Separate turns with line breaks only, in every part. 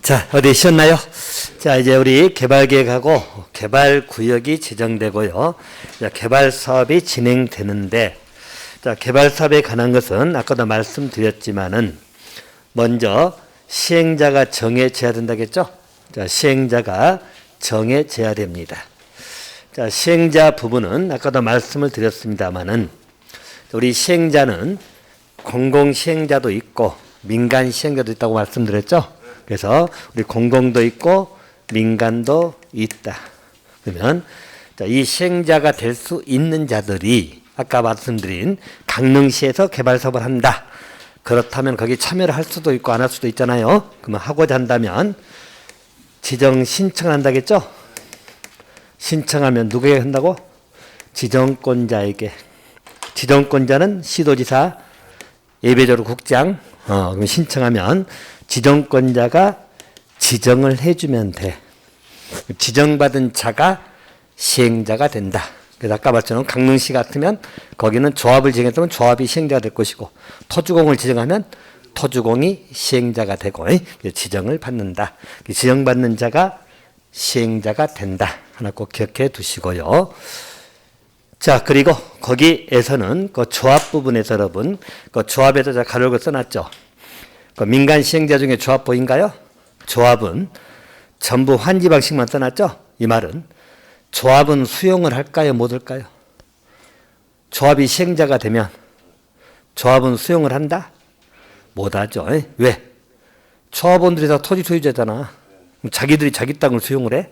자, 어디 쉬었나요? 자, 이제 우리 개발계획하고 개발구역이 지정되고요. 자, 개발 사업이 진행되는데, 자, 개발 사업에 관한 것은 아까도 말씀드렸지만은, 먼저 시행자가 정해져야 된다겠죠? 자, 시행자가 정해져야 됩니다. 자, 시행자 부분은 아까도 말씀을 드렸습니다만은, 우리 시행자는 공공 시행자도 있고, 민간 시행자도 있다고 말씀드렸죠? 그래서 우리 공공도 있고 민간도 있다. 그러면 이 시행자가 될 수 있는 자들이 아까 말씀드린 강릉시에서 개발 사업을 한다. 그렇다면 거기 참여를 할 수도 있고 안 할 수도 있잖아요. 그러면 하고자 한다면 지정 신청한다겠죠? 신청하면 누구에게 한다고? 지정권자에게. 지정권자는 시도지사, 예외적으로 국장. 그럼 신청하면 지정권자가 지정을 해주면 돼. 지정받은 자가 시행자가 된다. 그래서 아까 말처럼 강릉시 같으면 거기는 조합을 지정했다면 조합이 시행자가 될 것이고, 토주공을 지정하면 토주공이 시행자가 되고, 지정을 받는다. 지정받는 자가 시행자가 된다. 하나 꼭 기억해 두시고요. 자, 그리고 거기에서는 그 조합 부분에서 여러분, 그 조합에도 제가 가로를 써놨죠. 그 민간 시행자 중에 조합 보인가요? 조합은 전부 환지 방식만 써놨죠? 이 말은 조합은 수용을 할까요? 못 할까요? 조합이 시행자가 되면 조합은 수용을 한다? 못 하죠. 왜? 조합원들이 다 토지 소유자잖아. 자기들이 자기 땅을 수용을 해?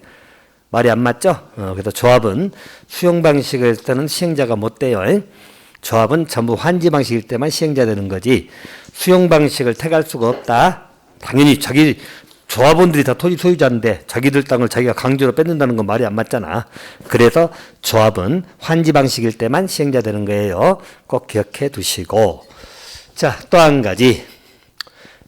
말이 안 맞죠? 그래서 조합은 수용 방식을 때는 시행자가 못 돼요. 조합은 전부 환지 방식일 때만 시행자 되는 거지, 수용 방식을 택할 수가 없다. 당연히 자기 조합원들이 다 토지 소유자인데 자기들 땅을 자기가 강제로 뺏는다는 건 말이 안 맞잖아. 그래서 조합은 환지 방식일 때만 시행자 되는 거예요. 꼭 기억해 두시고, 자, 또 한 가지.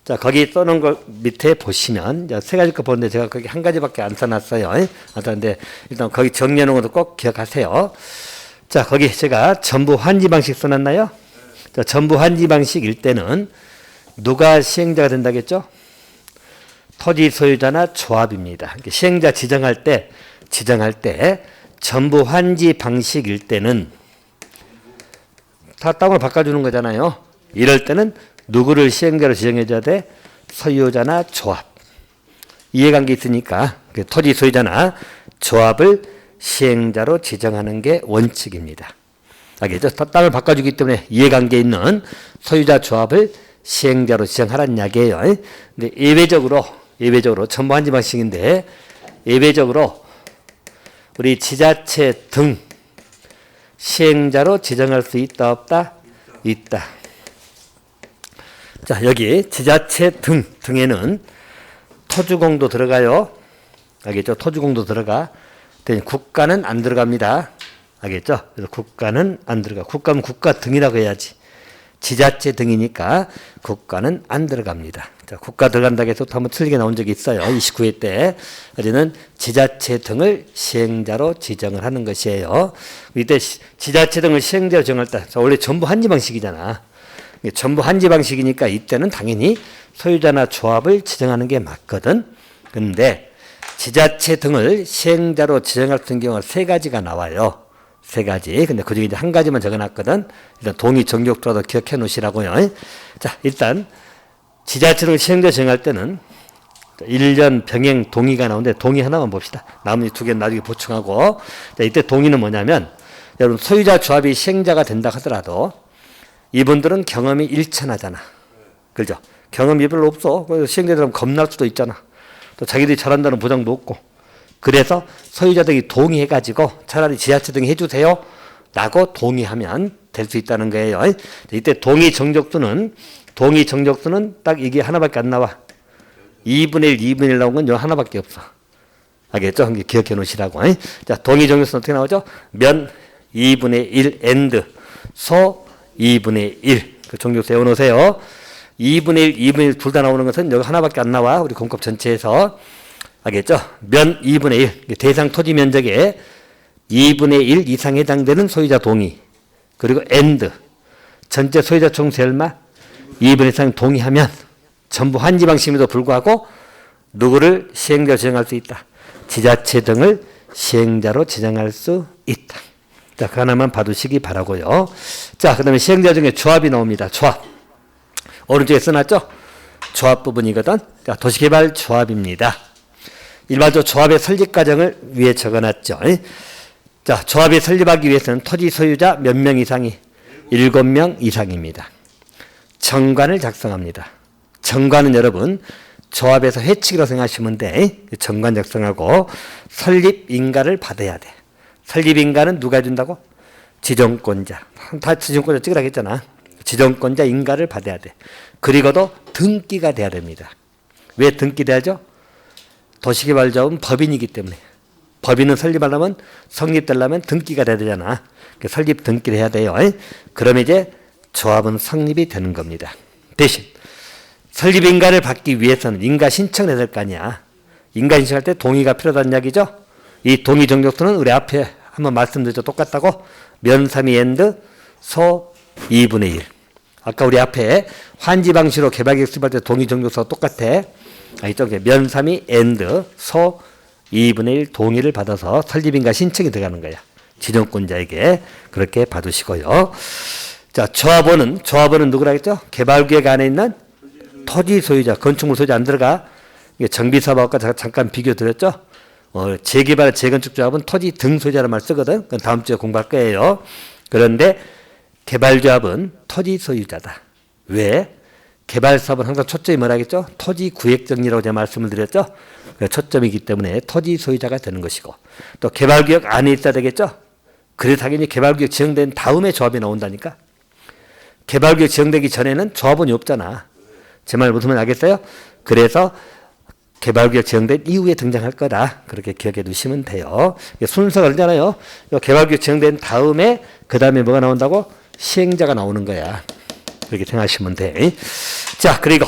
자, 거기 써놓은 거 밑에 보시면 세 가지 거 보는데 제가 거기 한 가지밖에 안 써놨어요. 그런데 일단 거기 정리해 놓은 것도 꼭 기억하세요. 자, 거기 제가 전부 환지 방식 써놨나요? 자, 전부 환지 방식일 때는 누가 시행자가 된다겠죠? 토지 소유자나 조합입니다. 시행자 지정할 때 전부 환지 방식일 때는 다 땅을 바꿔주는 거잖아요. 이럴 때는 누구를 시행자로 지정해줘야 돼? 소유자나 조합. 이해관계 있으니까 토지 소유자나 조합을 시행자로 지정하는 게 원칙입니다. 알겠죠? 땅을 바꿔주기 때문에 이해관계 있는 소유자 조합을 시행자로 지정하라는 이야기예요. 근데 예외적으로 전부 환지 방식인데, 예외적으로 우리 지자체 등 시행자로 지정할 수 있다 없다? 있다. 자, 여기 지자체 등에는 토주공도 들어가요. 알겠죠? 토주공도 들어가. 국가는 안 들어갑니다. 알겠죠? 그래서 국가는 안 들어가. 국가는 국가 등이라고 해야지. 지자체 등이니까 국가는 안 들어갑니다. 자, 국가 들어간다고 해서 한번 틀리게 나온 적이 있어요. 29회 때. 어제는 지자체 등을 시행자로 지정을 하는 것이에요. 이때 지자체 등을 시행자로 정할 때, 원래 전부 환지 방식이잖아. 전부 환지 방식이니까 이때는 당연히 소유자나 조합을 지정하는 게 맞거든. 근데 지자체 등을 시행자로 지정할 수 있는 경우가 세 가지가 나와요. 세 가지. 근데 그 중에 이제 한 가지만 적어놨거든. 일단 동의 정족도라도 기억해 놓으시라고요. 자, 일단 지자체를 시행자 정할 때는 1년 병행 동의가 나오는데 동의 하나만 봅시다. 나머지 두 개는 나중에 보충하고. 자, 이때 동의는 뭐냐면, 여러분 소유자 조합이 시행자가 된다 하더라도 이분들은 경험이 일천하잖아. 그죠? 경험이 별로 없어. 시행자들은 겁날 수도 있잖아. 또 자기들이 잘한다는 보장도 없고. 그래서 소유자들이 동의해가지고 차라리 지자체 등이 해주세요 라고 동의하면 될 수 있다는 거예요. 이때 동의 정족수는 딱 이게 하나밖에 안 나와. 2분의 1, 2분의 1 나온 건 하나밖에 없어. 알겠죠? 기억해 놓으시라고. 자, 동의 정족수는 어떻게 나오죠? 면 2분의 1 and 소 2분의 1. 그 정족수 외워놓으세요. 2분의 1, 2분의 1 둘 다 나오는 것은 여기 하나밖에 안 나와. 우리 공법 전체에서. 알겠죠? 면 2분의 1. 대상 토지 면적의 2분의 1 이상 해당되는 소유자 동의. 그리고 and. 전체 소유자 총수 얼마? 2분의 1 이상 동의하면 전부 환지 방식임에도 불구하고 누구를 시행자로 지정할 수 있다. 지자체 등을 시행자로 지정할 수 있다. 자, 그 하나만 봐두시기 바라고요. 자, 그 다음에 시행자 중에 조합이 나옵니다. 조합. 오른쪽에 써놨죠? 조합 부분이거든. 자, 도시개발 조합입니다. 일반적으로 조합의 설립 과정을 위에 적어놨죠. 자, 조합이 설립하기 위해서는 토지 소유자 몇 명 이상이 7명 이상입니다. 정관을 작성합니다. 정관은 여러분 조합에서 회칙이라고 생각하시면 돼. 정관 작성하고 설립 인가를 받아야 돼. 설립 인가는 누가 준다고? 지정권자. 다 지정권자 찍으라고 했잖아. 지정권자 인가를 받아야 돼. 그리고도 등기가 돼야 됩니다. 왜 등기돼야죠? 도시개발조합은 법인이기 때문에. 법인은 설립하려면 성립되려면 등기가 돼야 되잖아. 설립 등기를 해야 돼요. 그러면 이제 조합은 성립이 되는 겁니다. 대신 설립 인가를 받기 위해서는 인가 신청을 해야 될 거 아니야. 인가 신청할 때 동의가 필요하다는 이야기죠. 이 동의 정족수는 우리 앞에 한번 말씀드렸죠. 똑같다고. 면삼이 엔드 소 2분의 1. 아까 우리 앞에 환지 방식으로 개발계획 수립할 때 동의 정족수가 똑같아. 이쪽에 면삼이 엔드 소 2분의 1 동의를 받아서 설립인가 신청이 들어가는 거야. 지정권자에게. 그렇게 받으시고요. 자, 조합원은 누구라 했죠? 개발계획 안에 있는 토지 소유자, 건축물 소유자 안 들어가. 이게 정비사업과 잠깐 비교 드렸죠? 재개발, 재건축 조합은 토지 등 소유자라는 말 쓰거든. 그건 다음 주에 공부할 거예요. 그런데 개발조합은 토지 소유자다. 왜? 개발사업은 항상 초점이 뭐라겠죠? 토지 구획 정리라고 제가 말씀을 드렸죠? 초점이기 때문에 토지 소유자가 되는 것이고, 또 개발구역 안에 있어야 되겠죠? 그래서 당연히 개발구역 지정된 다음에 조합이 나온다니까. 개발구역 지정되기 전에는 조합원이 없잖아. 제 말 무슨 말 알겠어요? 그래서 개발구역 지정된 이후에 등장할 거다. 그렇게 기억해 두시면 돼요. 순서가 그러잖아요. 개발구역 지정된 다음에 그 다음에 뭐가 나온다고? 시행자가 나오는 거야. 그렇게 생각하시면 돼. 자, 그리고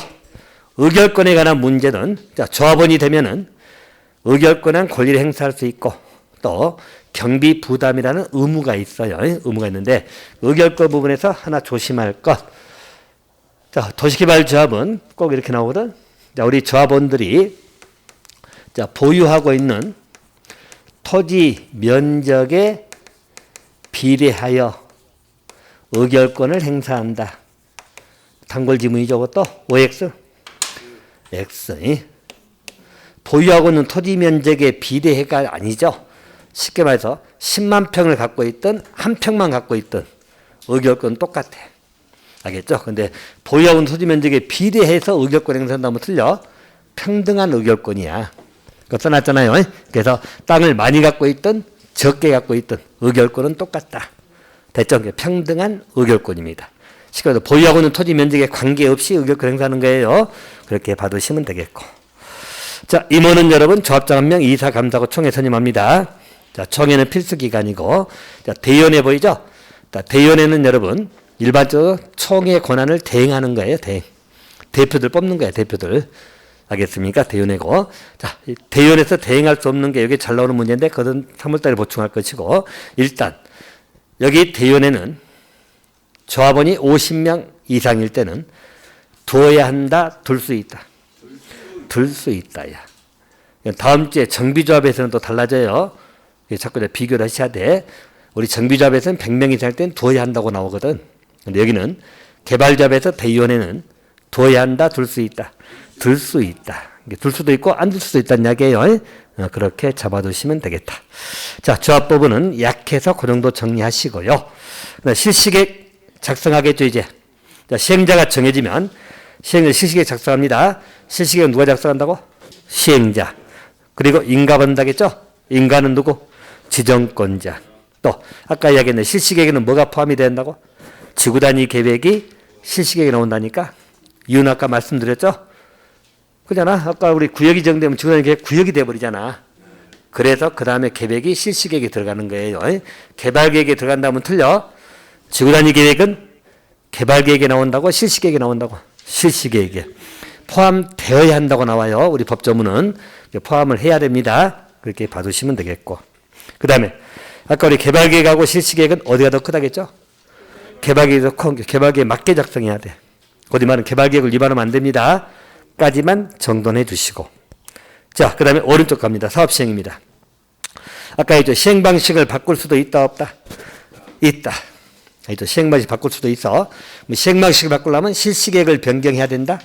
의결권에 관한 문제는, 자, 조합원이 되면은 의결권은 권리를 행사할 수 있고, 또 경비 부담이라는 의무가 있어요. 의무가 있는데 의결권 부분에서 하나 조심할 것. 자, 도시개발조합은 꼭 이렇게 나오거든. 자, 우리 조합원들이 자, 보유하고 있는 토지 면적에 비례하여 의결권을 행사한다. 단골 지문이죠, 그것도. OX. X. 보유하고 있는 토지 면적에 비례해가 아니죠. 쉽게 말해서 10만 평을 갖고 있든 한 평만 갖고 있든 의결권은 똑같아. 알겠죠? 근데 보유하고 있는 토지 면적에 비례해서 의결권 행사한다면 틀려. 평등한 의결권이야. 그거 써놨잖아요. 그래서 땅을 많이 갖고 있든 적게 갖고 있든 의결권은 똑같다. 됐죠? 평등한 의결권입니다. 쉽게 말해서 보유하고 있는 토지 면적에 관계없이 의결권 행사하는 거예요. 그렇게 받으시면 되겠고. 자, 임원은 여러분 조합장 1명, 이사, 감사하고 총회 선임합니다. 자, 총회는 필수 기관이고, 자, 대의원회 보이죠? 자, 대의원회는 여러분 일반적으로 총회 권한을 대행하는 거예요. 대행. 대표들 뽑는 거예요. 대표들. 알겠습니까? 대의원회고. 자, 대의원에서 대행할 수 없는 게 여기 잘 나오는 문제인데 그것은 3월달에 보충할 것이고, 일단 여기 대의원회는 조합원이 50명 이상일 때는 두어야 한다, 둘 수 있다. 둘 수 있다. 야. 다음 주에 정비조합에서는 또 달라져요. 자꾸 비교를 하셔야 돼. 우리 정비조합에서는 100명 이상 할 때는 두어야 한다고 나오거든. 근데 여기는 개발조합에서 대의원회는 두어야 한다, 둘 수 있다. 둘 수 있다. 둘 수도 있고 안 둘 수도 있다는 이야기예요. 그렇게 잡아두시면 되겠다. 자, 조합법은 약해서 그 정도 정리하시고요. 실시계획 작성하겠죠, 이제. 자, 시행자가 정해지면 시행자 실시계획 작성합니다. 실시계획은 누가 작성한다고? 시행자. 그리고 인가 받는다겠죠? 인가는 누구? 지정권자. 또 아까 이야기했는데 실시계획에는 뭐가 포함이 된다고? 지구단위 계획이 실시계획에 나온다니까. 이유는 아까 말씀드렸죠? 그잖아. 아까 우리 구역이 정되면 지구단위 계획 구역이 돼버리잖아. 그래서 그 다음에 계획이 실시계획에 들어가는 거예요. 개발계획에 들어간다면 틀려. 지구단위 계획은 개발계획에 나온다고? 실시계획에 나온다고? 실시계획에 포함되어야 한다고 나와요. 우리 법조문은 포함을 해야 됩니다. 그렇게 봐두시면 되겠고, 그 다음에 아까 우리 개발계획하고 실시계획은 어디가 더 크다겠죠? 개발계획이 더 큰, 개발계획에 맞게 작성해야 돼. 곧 이 말은 개발계획을 위반하면 안 됩니다. 까지만 정돈해 주시고, 자, 그 다음에 오른쪽 갑니다. 사업 시행입니다. 아까 했죠. 시행 방식을 바꿀 수도 있다, 없다? 있다. 했죠. 시행 방식 바꿀 수도 있어. 시행 방식을 바꾸려면 실시계획을 변경해야 된다?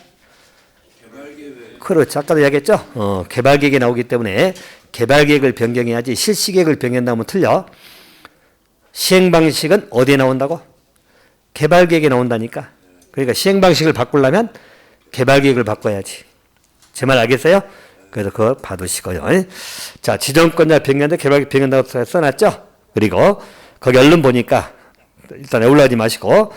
그렇죠. 아까도 이야기했죠. 개발계획이 나오기 때문에 개발계획을 변경해야지 실시계획을 변경한다면 틀려. 시행방식은 어디에 나온다고? 개발계획에 나온다니까. 그러니까 시행방식을 바꾸려면 개발계획을 바꿔야지. 제 말 알겠어요? 그래서 그거 받으시고요. 자, 지정권자 변경한다, 개발계획 변경한다고 써놨죠? 그리고 거기 얼른 보니까 일단 올라가지 마시고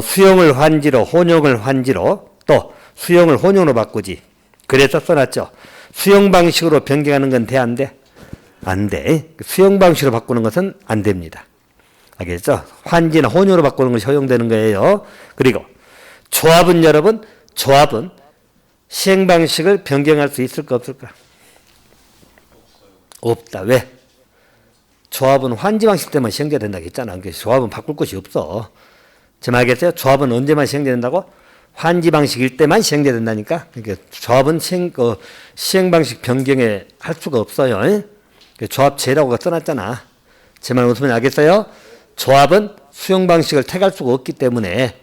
수용을 환지로, 혼용을 환지로, 또 수용을 혼용으로 바꾸지. 그래서 써놨죠. 수용 방식으로 변경하는 건 돼, 안 돼? 안 돼. 수용 방식으로 바꾸는 것은 안 됩니다. 알겠죠? 환지나 혼용으로 바꾸는 것이 허용되는 거예요. 그리고 조합은 여러분, 조합은 시행 방식을 변경할 수 있을까 없을까? 없다. 왜? 조합은 환지 방식 때만 시행돼야 된다고 했잖아. 조합은 바꿀 것이 없어. 제 말 알겠어요? 조합은 언제만 시행된다고? 환지 방식일 때만 시행돼야 된다니까. 그러니까 조합은 시행 방식 변경에 할 수가 없어요. 조합제라고 써놨잖아. 제 말 무슨 말인지 알겠어요? 조합은 수용 방식을 택할 수가 없기 때문에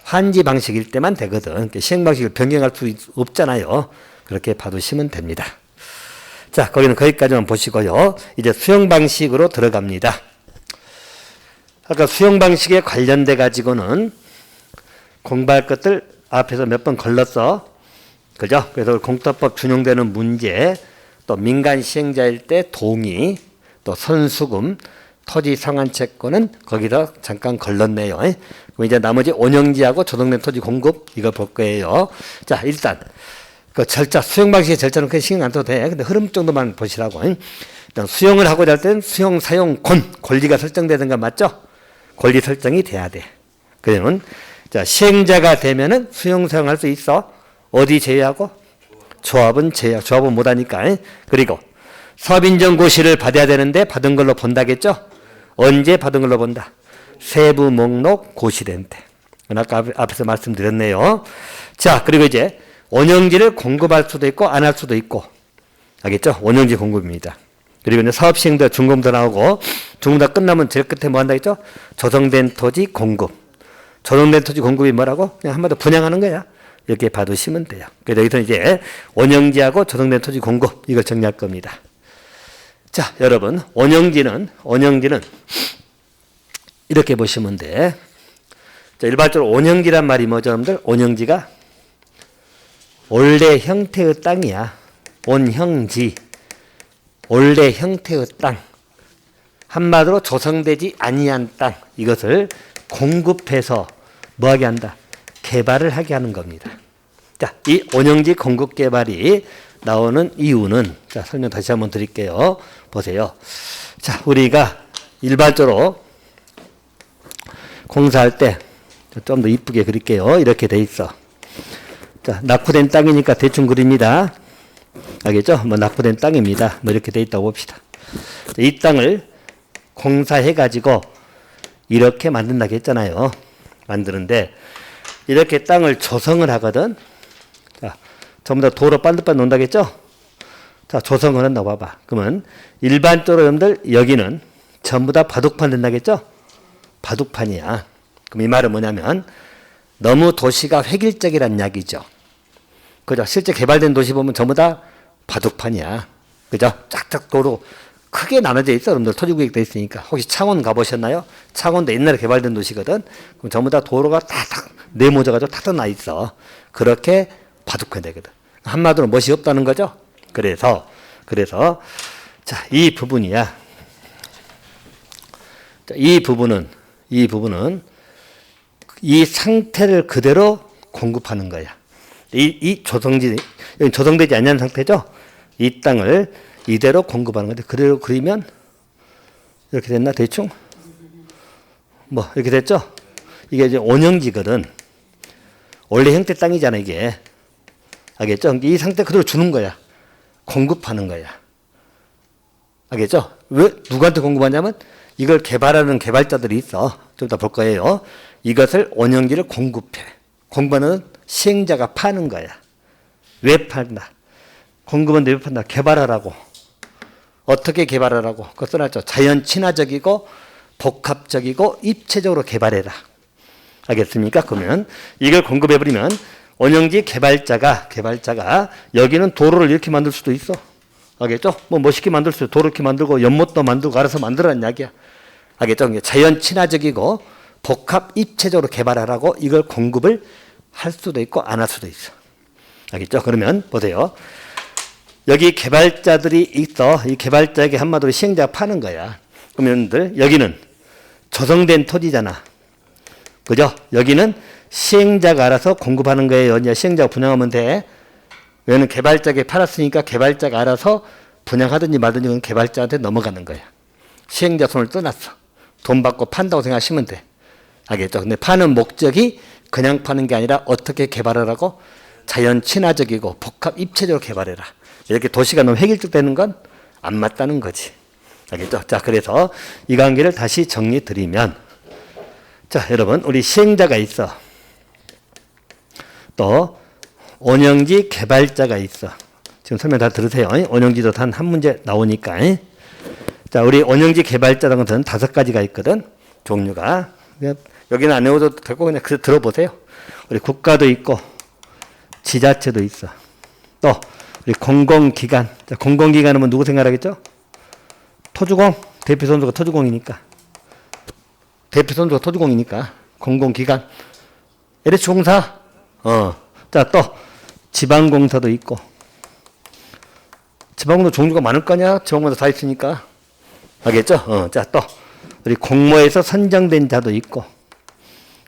환지 방식일 때만 되거든. 그러니까 시행 방식을 변경할 수 없잖아요. 그렇게 봐두시면 됩니다. 자, 거기는 거기까지만 보시고요. 이제 수용 방식으로 들어갑니다. 아까 수용 방식에 관련돼 가지고는 공부할 것들 앞에서 몇 번 걸렀어. 그죠? 그래서 공터법 준용되는 문제, 또 민간 시행자일 때 동의, 또 선수금, 토지 상환 채권은 거기서 잠깐 걸렀네요. 그럼 이제 나머지 원형지하고 조성된 토지 공급 이거 볼 거예요. 자, 일단 그 절차, 수용 방식의 절차는 그냥 신경 안 써도 돼. 근데 흐름 정도만 보시라고. 일단 수용을 하고자 할 때는 수용 사용 권리가 설정되는 맞죠? 권리 설정이 돼야 돼. 그러면 자, 시행자가 되면은 수용 사용할 수 있어. 어디 제외하고? 조합은 제외. 조합은 못하니까. 그리고 사업인정 고시를 받아야 되는데 받은 걸로 본다겠죠? 언제 받은 걸로 본다? 세부 목록 고시된 때. 아까 앞에서 말씀드렸네요. 자, 그리고 이제 원형지를 공급할 수도 있고 안 할 수도 있고. 알겠죠? 원형지 공급입니다. 그리고 이제 사업 시행도 준공도 나오고 준공도 끝나면 제일 끝에 뭐 한다 했죠? 조성된 토지 공급. 조성된 토지 공급이 뭐라고? 그냥 한마디로 분양하는 거야. 이렇게 봐두시면 돼요. 그래서 여기서 이제 원형지하고 조성된 토지 공급 이걸 정리할 겁니다. 자, 여러분 원형지는 이렇게 보시면 돼. 자, 일반적으로 원형지란 말이 뭐죠, 여러분들? 원형지가 원래 형태의 땅이야. 원형지. 원래 형태의 땅. 한마디로 조성되지 아니한 땅. 이것을 공급해서 뭐하게 한다? 개발을 하게 하는 겁니다. 자, 이 원형지 공급 개발이 나오는 이유는 자, 설명 다시 한번 드릴게요. 보세요. 자, 우리가 일반적으로 공사할 때 좀 더 이쁘게 그릴게요. 이렇게 돼 있어. 자, 낙후된 땅이니까 대충 그립니다. 알겠죠? 뭐 낙후된 땅입니다. 뭐 이렇게 돼 있다고 봅시다. 자, 이 땅을 공사해 가지고 이렇게 만든다고 했잖아요. 만드는데 이렇게 땅을 조성을 하거든. 자, 전부 다 도로 반듯반듯 논다고 했죠? 자, 조성을 한다고 봐봐. 그러면 일반적으로 여러분들 여기는 전부 다 바둑판 된다고 했죠? 바둑판이야. 그럼 이 말은 뭐냐면 너무 도시가 획일적이란 이야기죠. 그죠? 실제 개발된 도시 보면 전부 다 바둑판이야. 그죠? 쫙쫙 도로 크게 나눠져 있어. 여러분들 토지구역 돼 있으니까. 혹시 창원 가보셨나요? 창원도 옛날에 개발된 도시거든. 그럼 전부 다 도로가 탁탁 네모져가지고 탁탁 나 있어. 그렇게 바둑판이 되거든. 한마디로 멋이 없다는 거죠. 그래서 자, 이 부분이야. 자, 이 부분은 이 상태를 그대로 공급하는 거야. 이 조성되지 않는 상태죠. 이 땅을 이대로 공급하는 건데 그대로 그리면 이렇게 됐나 대충? 뭐 이렇게 됐죠? 이게 이제 원형지거든. 원래 형태 땅이잖아 이게. 알겠죠? 이 상태 그대로 주는 거야. 공급하는 거야. 알겠죠? 왜 누구한테 공급하냐면 이걸 개발하는 개발자들이 있어. 좀 이따 볼 거예요. 이것을 원형지를 공급해. 공급하는 시행자가 파는 거야. 왜 판다? 공급은 내비판다. 개발하라고. 어떻게 개발하라고? 그거 써놨죠. 자연 친화적이고 복합적이고 입체적으로 개발해라. 알겠습니까? 그러면 이걸 공급해버리면 원형지 개발자가 여기는 도로를 이렇게 만들 수도 있어. 알겠죠? 뭐 멋있게 만들 수 있어. 도로 이렇게 만들고 연못도 만들고 알아서 만들라는 이야기야. 알겠죠? 자연 친화적이고 복합 입체적으로 개발하라고 이걸 공급을 할 수도 있고 안 할 수도 있어. 알겠죠? 그러면 보세요. 여기 개발자들이 있어. 이 개발자에게 한마디로 시행자가 파는 거야. 그러면 여기는 조성된 토지잖아. 그죠? 여기는 시행자가 알아서 공급하는 거예요. 이제 시행자가 분양하면 돼. 왜냐면 개발자에게 팔았으니까 개발자가 알아서 분양하든지 말든지 그건 개발자한테 넘어가는 거야. 시행자 손을 떠났어. 돈 받고 판다고 생각하시면 돼. 알겠죠? 근데 파는 목적이 그냥 파는 게 아니라 어떻게 개발하라고? 자연 친화적이고 복합 입체적으로 개발해라. 이렇게 도시가 너무 획일적되는 건 안 맞다는 거지. 알겠죠? 자, 그래서 이 관계를 다시 정리 드리면, 자, 여러분, 우리 시행자가 있어. 또, 원형지 개발자가 있어. 지금 설명 다 들으세요. 원형지도 단 한 문제 나오니까. 자, 우리 원형지 개발자라는 것은 5가지가 있거든. 종류가. 여기는 안 외워도 되고 그냥 그래서 들어보세요. 우리 국가도 있고, 지자체도 있어. 또, 우리 공공기관. 자, 공공기관 하면 누구 생각하겠죠? 토주공. 대표 선수가 토주공이니까. 공공기관. LH공사. 자, 또, 지방공사도 있고. 지방공사 종류가 많을 거냐? 지방공사 다 있으니까. 알겠죠? 자, 또, 우리 공모에서 선정된 자도 있고.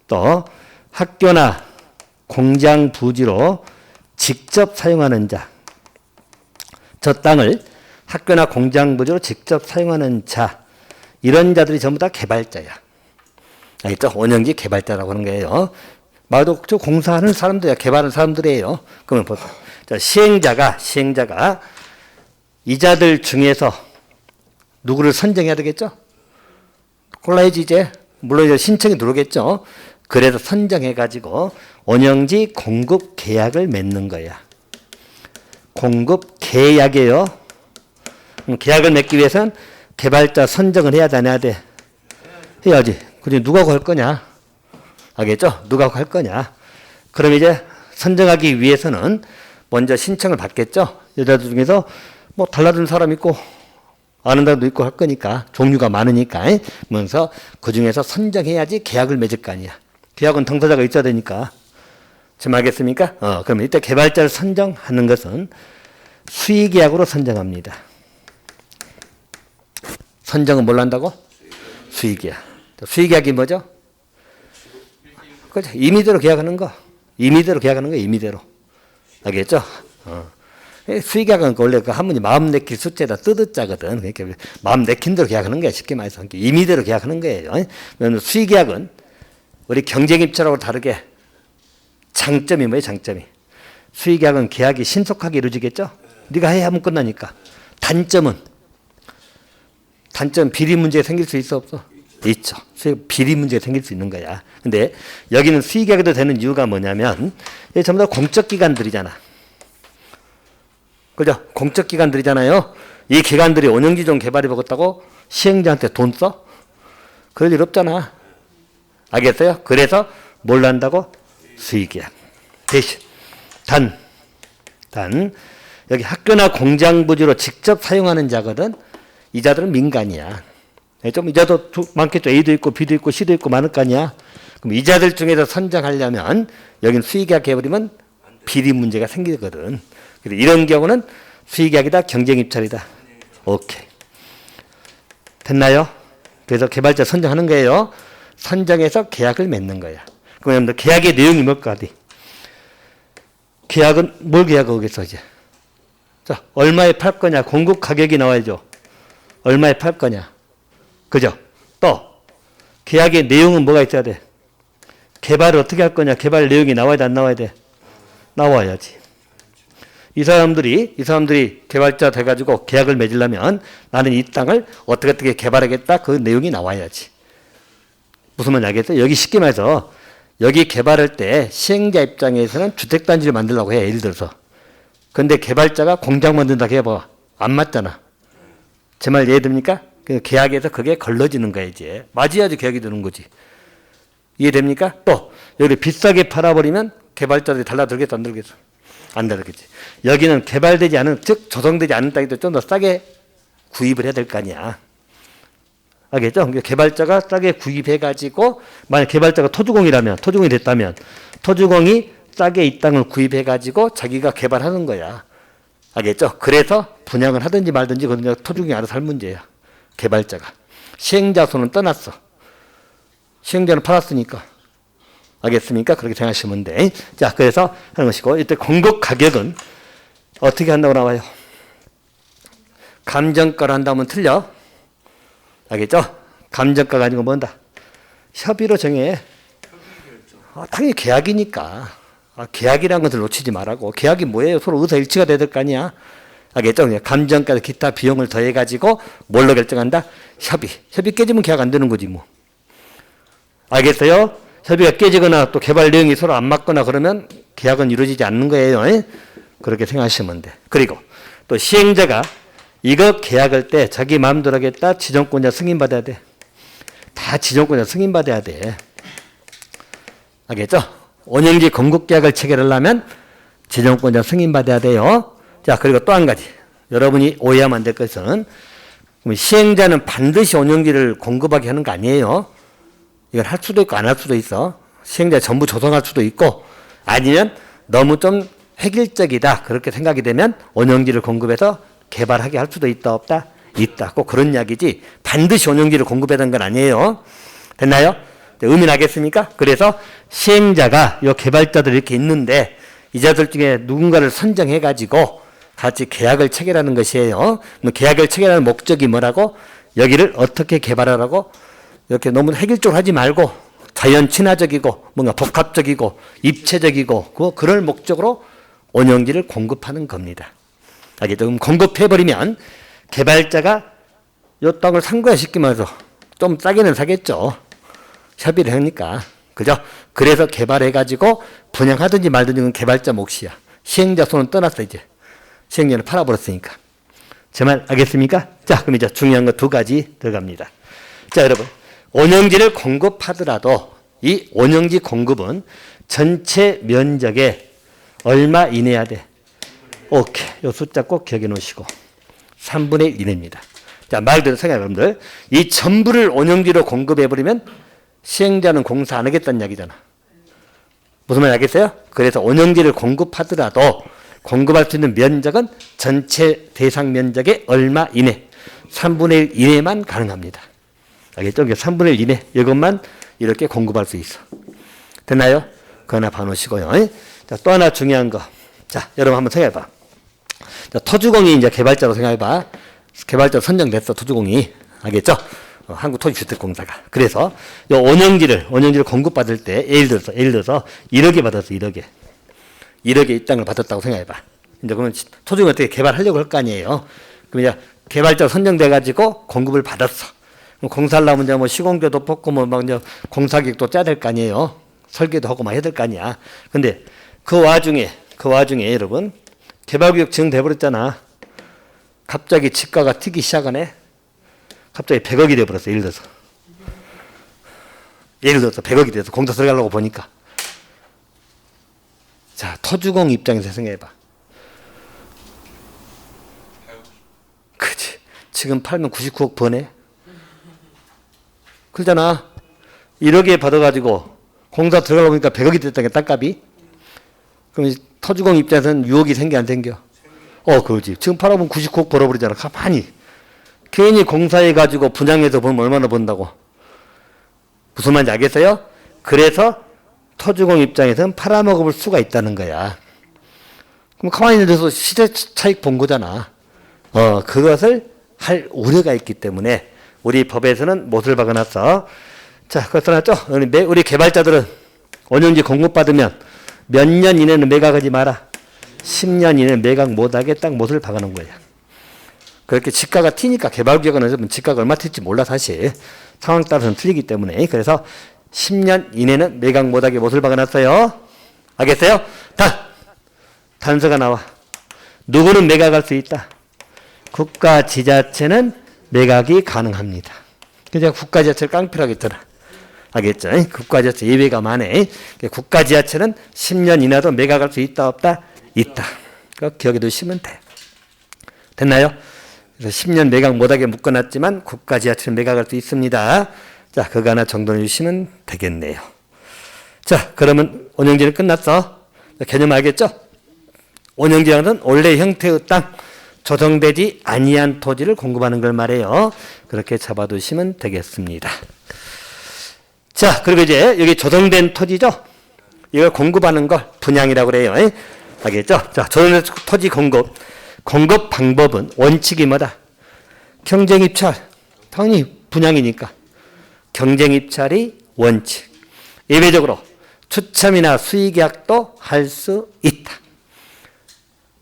또, 학교나 공장 부지로 직접 사용하는 자. 저 땅을 학교나 공장 부지로 직접 사용하는 자. 이런 자들이 전부 다 개발자야. 알겠죠? 원형지 개발자라고 하는 거예요. 말도 저 공사하는 사람들이야. 개발하는 사람들이에요. 그러면 보세요. 자, 시행자가 이자들 중에서 누구를 선정해야 되겠죠? 골라야지 이제. 물론 이제 신청이 들어오겠죠. 그래서 선정해가지고 원형지 공급 계약을 맺는 거야. 공급 계약이에요. 계약을 맺기 위해서는 개발자 선정을 해야 돼, 안 해야 돼? 해야지. 그럼 누가 할 거냐? 알겠죠? 누가 할 거냐? 그럼 이제 선정하기 위해서는 먼저 신청을 받겠죠? 여자들 중에서 뭐 달라드는 사람 있고 아는 사람도 있고 할 거니까 종류가 많으니까 그러면서 그 중에서 선정해야지 계약을 맺을 거 아니야. 계약은 당사자가 있어야 되니까. 지금 알겠습니까? 그러면 이때 개발자를 선정하는 것은 수의계약으로 선정합니다. 선정은 뭘로 한다고? 수의계약. 수의계약이 뭐죠? 그렇죠. 임의대로 계약하는 거. 임의대로. 알겠죠? 수의계약은 원래 그 한문이 마음 내킬 숫자에다 뜨뜻자거든. 그러니까 마음 내킨 대로 계약하는 거야. 쉽게 말해서. 임의대로 계약하는 거예요. 수의계약은 우리 경쟁입찰하고 다르게 장점이 뭐예요? 장점이. 수의계약은 계약이 신속하게 이루어지겠죠? 네가 해야 하면 끝나니까. 단점 비리 문제가 생길 수 있어 없어? 있죠. 비리 문제가 생길 수 있는 거야. 근데 여기는 수의계약에도 되는 이유가 뭐냐면 이게 전부 다 공적기관들이잖아. 그죠? 공적기관들이잖아요. 이 기관들이 원형지 좀 개발해 보겠다고 시행자한테 돈 써? 그럴 일 없잖아. 알겠어요? 그래서 뭘 한다고? 수의계약. 대신 단 여기 학교나 공장 부지로 직접 사용하는 자거든. 이 자들은 민간이야. 좀 이자도 많겠죠. A도 있고 B도 있고 C도 있고 많을 거 아니야. 그럼 이 자들 중에서 선정하려면 여기는 수의계약 해버리면 비리 문제가 생기거든. 그래서 이런 경우는 수의계약이다, 경쟁입찰이다. 오케이. 됐나요? 그래서 개발자 선정하는 거예요. 선정해서 계약을 맺는 거야. 그러면 계약의 내용이 뭘까? 계약은 뭘 계약하겠어 이제? 자, 얼마에 팔 거냐? 공급 가격이 나와야죠. 얼마에 팔 거냐? 그죠? 또 계약의 내용은 뭐가 있어야 돼? 개발을 어떻게 할 거냐? 개발 내용이 나와야 돼, 안 나와야 돼? 나와야지. 이 사람들이 개발자 돼가지고 계약을 맺으려면 나는 이 땅을 어떻게 개발하겠다. 그 내용이 나와야지. 무슨 말인지 알겠어요? 여기 쉽게 말해서 여기 개발할 때 시행자 입장에서는 주택단지를 만들려고 해. 예를 들어서. 근데 개발자가 공장 만든다 해봐. 안 맞잖아. 제 말 이해됩니까? 그 계약에서 그게 걸러지는 거야, 이제. 맞아야지 계약이 되는 거지. 이해됩니까? 또, 여기 비싸게 팔아버리면 개발자들이 달라들겠어, 안 들겠어? 안 달라들겠지. 여기는 개발되지 않은, 즉, 조성되지 않은 땅인데 좀 더 싸게 구입을 해야 될 거 아니야. 알겠죠? 그러니까 개발자가 싸게 구입해가지고, 만약 개발자가 토주공이라면, 토주공이 됐다면, 토주공이 싸게 이 땅을 구입해가지고 자기가 개발하는 거야. 알겠죠? 그래서 분양을 하든지 말든지 그건 토주공이 알아서 할 문제야. 개발자가. 시행자 손은 떠났어. 시행자는 팔았으니까. 알겠습니까? 그렇게 생각하시면 돼. 자, 그래서 하는 것이고, 이때 공급 가격은 어떻게 한다고 나와요? 감정가로 한다면 틀려. 알겠죠? 감정가가 아니고 뭔다? 협의로 정해. 당연히 계약이니까. 계약이라는 것을 놓치지 말라고. 계약이 뭐예요? 서로 의사일치가 돼야 될 거 아니야. 알겠죠? 감정가 기타 비용을 더해가지고 뭘로 결정한다? 협의. 협의 깨지면 계약 안 되는 거지 뭐. 알겠어요? 협의가 깨지거나 또 개발 내용이 서로 안 맞거나 그러면 계약은 이루어지지 않는 거예요. 그렇게 생각하시면 돼. 그리고 또 시행자가 이거 계약할 때 자기 마음대로 하겠다. 지정권자 승인받아야 돼. 다 지정권자 승인받아야 돼. 알겠죠? 운영지 공급계약을 체결하려면 지정권자 승인받아야 돼요. 자, 그리고 또 한 가지. 여러분이 오해하면 안 될 것은 시행자는 반드시 운영지를 공급하게 하는 거 아니에요. 이걸 할 수도 있고 안 할 수도 있어. 시행자 전부 조성할 수도 있고 아니면 너무 좀 획일적이다. 그렇게 생각이 되면 운영지를 공급해서 개발하게 할 수도 있다 없다? 있다. 꼭 그런 이야기지 반드시 운영지를 공급해야 되는 건 아니에요. 됐나요? 의미 나겠습니까? 그래서 시행자가 이 개발자들 이렇게 있는데 이 자들 중에 누군가를 선정해가지고 같이 계약을 체결하는 것이에요. 계약을 체결하는 목적이 뭐라고? 여기를 어떻게 개발하라고? 이렇게 너무 획일적으로 하지 말고 자연 친화적이고 뭔가 복합적이고 입체적이고 그럴 목적으로 운영지를 공급하는 겁니다. 알겠죠? 그럼 공급해버리면 개발자가 이 땅을 산 거야 쉽게 말해서 좀 싸게는 사겠죠. 협의를 하니까. 그죠? 그래서 개발해가지고 분양하든지 말든지 그건 개발자 몫이야. 시행자 손은 떠났어 이제. 시행자는 팔아버렸으니까. 제 말 알겠습니까? 자, 그럼 이제 중요한 거 두 가지 들어갑니다. 자, 여러분. 운영지를 공급하더라도 이 운영지 공급은 전체 면적의 얼마 이내야 돼? 오케이. 이 숫자 꼭 기억해 놓으시고. 3분의 1 이내입니다. 자, 말 그대로 생각해 여러분들. 이 전부를 운영지로 공급해버리면 시행자는 공사 안 하겠다는 이야기잖아. 무슨 말인지 알겠어요? 그래서 운영지를 공급하더라도 공급할 수 있는 면적은 전체 대상 면적의 얼마 이내, 3분의 1 이내만 가능합니다. 알겠죠? 3분의 1 이내 이것만 이렇게 공급할 수 있어. 됐나요? 그거 하나 봐놓으시고요. 자, 또 하나 중요한 거. 자, 여러분 한번 생각해봐. 자, 토주공이 이제 개발자로 생각해봐. 개발자로 선정됐어, 토주공이. 알겠죠? 한국토지주택공사가. 그래서 이 운영지를 공급받을 때 예를 들어서 1억에 받았어. 1억에 이 땅을 받았다고 생각해봐. 이제 그러면 토지공이 어떻게 개발하려고 할 거 아니에요. 그럼 이제 개발자 선정돼 가지고 공급을 받았어. 그럼 공사하려면 이제 뭐 시공제도 뽑고 뭐 막 이제 공사계획도 짜야 될 거 아니에요. 설계도 하고 막 해야 될 거 아니야. 근데 그 와중에 여러분 개발구역 지정돼 버렸잖아. 갑자기 지가가 튀기 시작하네. 갑자기 100억이 돼버렸어. 예를 들어서 100억이 돼서 공사 들어가려고 보니까. 자, 토주공 입장에서 생각해봐. 그치. 지금 팔면 99억 버네. 그러잖아. 1억에 받아가지고 공사 들어가려고 보니까 100억이 됐다는 게 땅값이. 그럼 토주공 입장에서는 6억이 생겨 안 생겨? 그렇지. 지금 팔아보면 99억 벌어버리잖아. 가만히. 괜히 공사해가지고 분양해서 보면 얼마나 번다고. 무슨 말인지 알겠어요? 그래서 토주공 입장에서는 팔아먹을 수가 있다는 거야. 그럼 가만히 있는 시대 차익 본 거잖아. 그것을 할 우려가 있기 때문에 우리 법에서는 못을 박아놨어. 자, 그거 써놨죠? 우리 개발자들은 운영지 공급받으면 몇 년 이내는 매각하지 마라. 10년 이내는 매각 못하게 딱 못을 박아놓은 거야. 그렇게 지가가 튀니까 개발구역은 지가가 얼마 튈지 몰라 사실. 상황 따라서는 틀리기 때문에. 그래서 10년 이내는 매각 못하게 못을 박아놨어요. 알겠어요? 단서가 나와. 누구는 매각할 수 있다? 국가 지자체는 매각이 가능합니다. 그냥 국가 지자체를 깡패라고 했잖아. 알겠죠? 국가 지자체 예외가 많네. 국가 지자체는 10년 이내도 매각할 수 있다 없다? 있다. 그거 기억해 두시면 돼. 됐나요? 그래서 10년 매각 못하게 묶어놨지만 국가 지자체는 매각할 수 있습니다. 자, 그거 하나 정돈해 주시면 되겠네요. 자, 그러면 원형지는 끝났어. 개념 알겠죠? 원형지는 원래 형태의 땅, 조성되지 아니한 토지를 공급하는 걸 말해요. 그렇게 잡아두시면 되겠습니다. 자, 그리고 이제 여기 조성된 토지죠? 이걸 공급하는 걸 분양이라고 그래요. 알겠죠? 자, 조성된 토지 공급 방법은 원칙이 뭐다? 경쟁 입찰. 당연히 분양이니까. 경쟁 입찰이 원칙. 예외적으로 추첨이나 수의계약도 할 수 있다.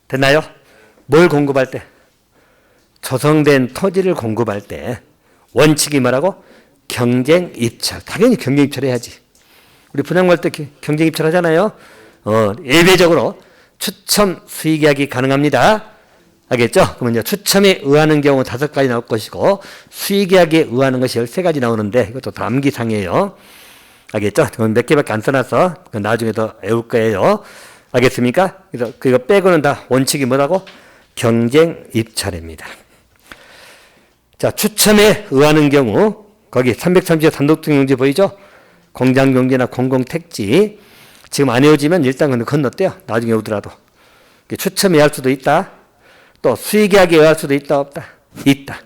됐나요? 뭘 공급할 때? 조성된 토지를 공급할 때 원칙이 뭐라고? 경쟁 입찰. 당연히 경쟁 입찰 해야지. 우리 분양할 때 경쟁 입찰 하잖아요. 예외적으로 추첨 수의계약이 가능합니다. 알겠죠? 그러면 이제 추첨에 의하는 경우 5가지 나올 것이고 수의계약에 의하는 것이 13가지 나오는데 이것도 다 암기상이에요. 알겠죠? 그건 몇 개밖에 안 써놔서 나중에 더 외울 거예요. 알겠습니까? 그래서 그거 빼고는 다 원칙이 뭐라고? 경쟁 입찰입니다. 자, 추첨에 의하는 경우 거기 330조 단독등용지 보이죠? 공장용지나 공공택지 지금 안 외워지면 일단 건너뛰어요. 나중에 오더라도 추첨에 의할 수도 있다. 또 수의계약에 의할 수도 있다 없다? 있다.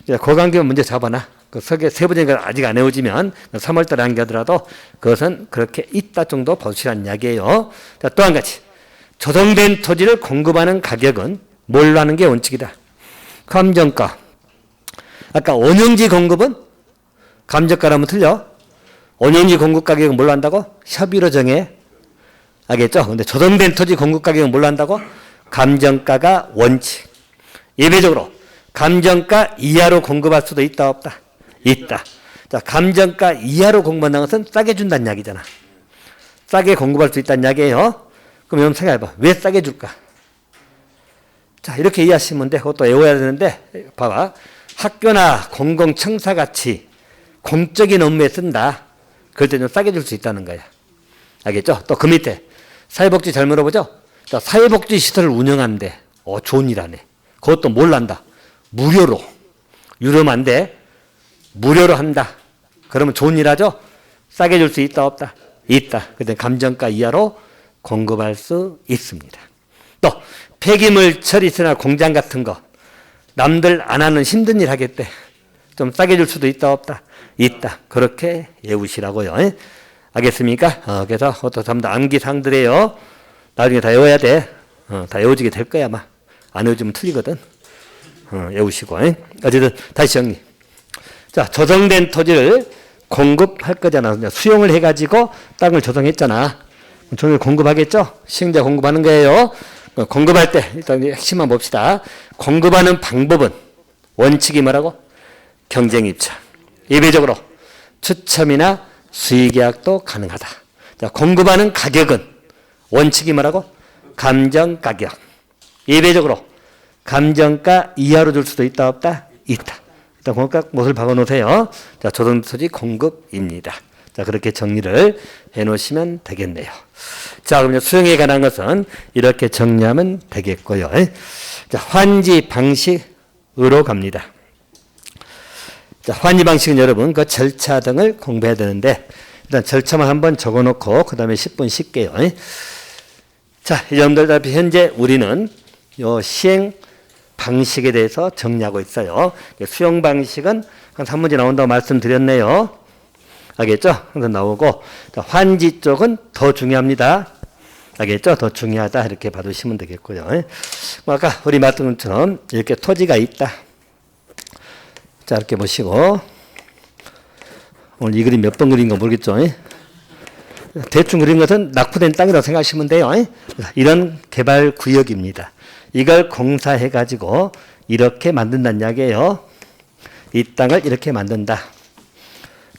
그 관계만 먼저 잡아놔. 그 설계 세부적인 아직 안 외워지면 3월달에 한게하더라도 그것은 그렇게 있다 정도 보시라는 이야기예요. 자, 또 한 가지. 조성된 토지를 공급하는 가격은 뭘로 하는 게 원칙이다? 감정가. 아까 원형지 공급은 감정가라면 틀려. 원형지 공급 가격은 뭘로 한다고? 협의로 정해. 알겠죠? 근데 조성된 토지 공급 가격은 뭘로 한다고? 감정가가 원칙. 예외적으로 감정가 이하로 공급할 수도 있다 없다? 있다. 자, 감정가 이하로 공급한다는 것은 싸게 준다는 이야기잖아. 싸게 공급할 수 있다는 이야기예요. 그럼 여러분 생각해봐. 왜 싸게 줄까? 자, 이렇게 이해하시면 돼. 그것도 외워야 되는데 봐봐. 학교나 공공청사같이 공적인 업무에 쓴다. 그럴 때 좀 싸게 줄 수 있다는 거야. 알겠죠? 또 그 밑에 사회복지 잘 물어보죠? 자, 사회복지 시설을 운영하는데 좋은 일 하네. 그것도 뭘 한다? 무료로. 유료면 안 돼. 무료로 한다. 그러면 좋은 일 하죠? 싸게 줄 수 있다 없다? 있다. 그때 감정가 이하로 공급할 수 있습니다. 또 폐기물 처리소나 공장 같은 거 남들 안 하는 힘든 일 하겠대. 좀 싸게 줄 수도 있다 없다? 있다. 그렇게 외우시라고요. 알겠습니까? 그래서 그것도 전부 다 암기사항들이에요. 나중에 다 외워야 돼. 다 외워지게 될 거야 아마. 안 외워지면 틀리거든. 외우시고. 어쨌든 다시 정리. 자, 조성된 토지를 공급할 거잖아. 수용을 해가지고 땅을 조성했잖아. 조성을 공급하겠죠? 시행자 공급하는 거예요. 공급할 때 일단 핵심만 봅시다. 공급하는 방법은 원칙이 뭐라고? 경쟁 입찰. 예외적으로 추첨이나 수의계약도 가능하다. 자, 공급하는 가격은 원칙이 뭐라고? 감정 가격. 예외적으로 감정가 이하로 줄 수도 있다 없다? 있다. 일단 공급가 못을 박아놓으세요. 자, 조성토지 공급입니다. 자, 그렇게 정리를 해놓으시면 되겠네요. 자, 그러면 수용에 관한 것은 이렇게 정리하면 되겠고요. 자, 환지 방식으로 갑니다. 자, 환지 방식은 여러분 그 절차 등을 공부해야 되는데 일단 절차만 한번 적어놓고 그 다음에 10분 쉴게요. 자, 여러분들 현재 우리는 요 시행 방식에 대해서 정리하고 있어요. 수용 방식은 한 3문제 나온다고 말씀드렸네요. 알겠죠? 항상 나오고 환지 쪽은 더 중요합니다. 알겠죠? 더 중요하다 이렇게 봐두시면 되겠고요. 아까 우리 말씀한 것처럼 이렇게 토지가 있다. 자, 이렇게 보시고 오늘 이 그림 몇 번 그린 거 모르겠죠? 대충 그린 것은 낙후된 땅이라고 생각하시면 돼요. 이런 개발 구역입니다. 이걸 공사해가지고 이렇게 만든다는 이야기예요. 이 땅을 이렇게 만든다.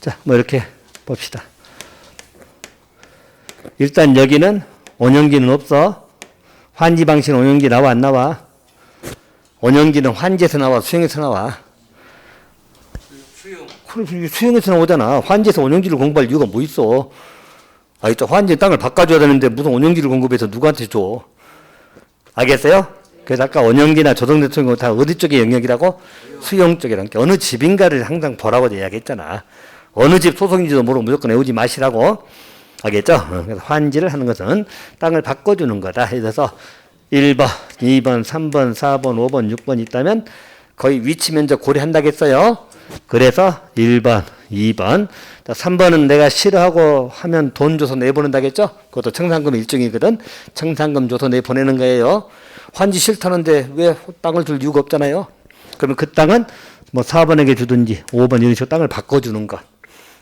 자, 뭐 이렇게 봅시다. 일단 여기는 원형지는 없어. 환지 방식은 원형지 나와 안 나와? 원형지는 환지에서 나와, 수형에서 나와? 수형에서 나오잖아. 환지에서 원형지를 공부할 이유가 뭐 있어? 알겠죠? 환지 땅을 바꿔줘야 되는데 무슨 원형지를 공급해서 누구한테 줘? 알겠어요? 그래서 아까 원형지나 조성대통령 다 어디 쪽의 영역이라고? 수용 쪽이라는 게 어느 집인가를 항상 보라고 이야기했잖아. 어느 집 소속인지도 모르고 무조건 외우지 마시라고. 알겠죠? 그래서 환지를 하는 것은 땅을 바꿔주는 거다. 그래서 1번, 2번, 3번, 4번, 5번, 6번 있다면 거의 위치 면적 고려한다겠어요. 그래서 1번, 2번, 3번은 내가 싫어하고 하면 돈 줘서 내보낸다겠죠? 그것도 청산금 일종이거든. 청산금 줘서 내보내는 거예요. 환지 싫다는데 왜 땅을 줄 이유가 없잖아요. 그러면 그 땅은 뭐 4번에게 주든지 5번 이런 식으로 땅을 바꿔주는 것.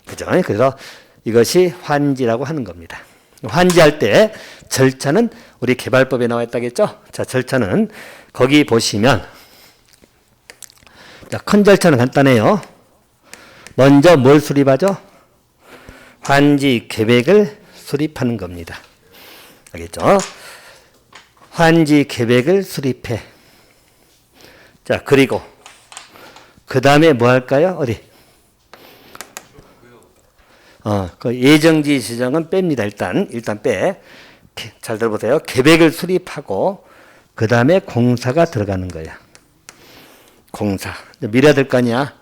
그죠? 그래서 이것이 환지라고 하는 겁니다. 환지할 때 절차는 우리 개발법에 나와 있다겠죠? 자, 절차는 거기 보시면 자, 큰 절차는 간단해요. 먼저 뭘 수립하죠? 환지 계획을 수립하는 겁니다. 알겠죠? 환지 계획을 수립해. 자, 그리고 그 다음에 뭐 할까요? 어디? 그 예정지 지정은 뺍니다. 일단 빼. 잘 들어보세요. 계획을 수립하고 그 다음에 공사가 들어가는 거야. 공사. 밀어야 될 거 아니야.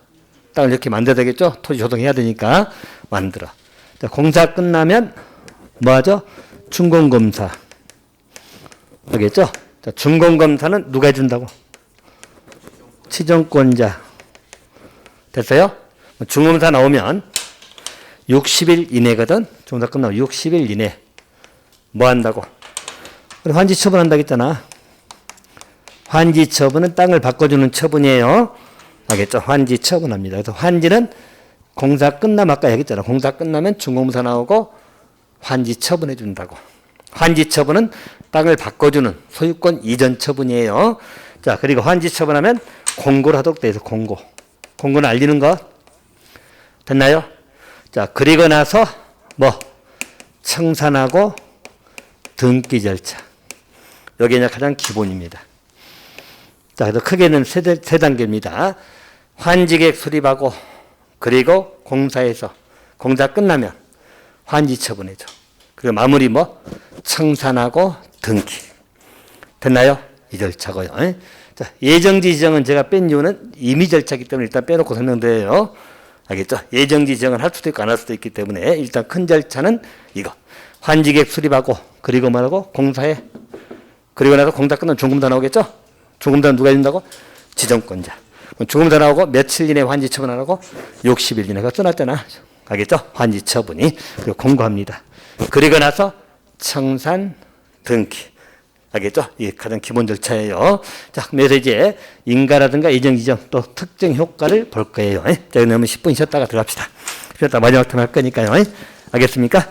땅을 이렇게 만들어야 되겠죠? 토지 조성해야 되니까 만들어. 자, 공사 끝나면 뭐 하죠? 준공검사. 알겠죠? 자, 준공검사는 누가 해준다고? 지정권자. 됐어요? 준공검사 나오면 60일 이내거든. 종사 끝나고 60일 이내 뭐 한다고? 우리 환지 처분한다고 했잖아. 환지 처분은 땅을 바꿔주는 처분이에요. 알겠죠? 환지 처분합니다. 그래서 환지는 공사 끝나면 아까 얘기했잖아. 공사 끝나면 준공사 나오고 환지 처분해 준다고. 환지 처분은 땅을 바꿔주는 소유권 이전 처분이에요. 자, 그리고 환지 처분하면 공고를 하도록 돼 있어. 공고는 알리는 것. 됐나요? 자, 그리고 나서 뭐 청산하고 등기 절차. 여기 이제 가장 기본입니다. 자, 그래서 크게는 세 단계입니다. 환지계획 수립하고 그리고 공사에서 공사 끝나면 환지 처분해줘. 그리고 마무리 뭐 청산하고 등기. 됐나요? 이 절차고요. 자, 예정지 지정은 제가 뺀 이유는 임의 절차이기 때문에 일단 빼놓고 설명드려요. 알겠죠? 예정지 지정을 할 수도 있고 안 할 수도 있기 때문에 일단 큰 절차는 이거. 환지계획 수립하고 그리고 뭐라고? 공사해. 그리고 나서 공사 끝나면 준공사 나오겠죠? 준공사는 누가 해준다고? 지정권자. 준공사 나오고 며칠 이내 환지 처분하라고? 60일 이내가 써놨잖아. 알겠죠? 환지 처분이. 그리고 공고합니다. 그리고 나서 청산 등기. 알겠죠? 이게 가장 기본 절차예요. 자, 그래서 이제 인가라든가 예정지정 또 특정 효과를 볼 거예요. 자, 그러면 10분 쉬었다가 들어갑시다. 쉬었다 마지막 탐 할 거니까요. 알겠습니까?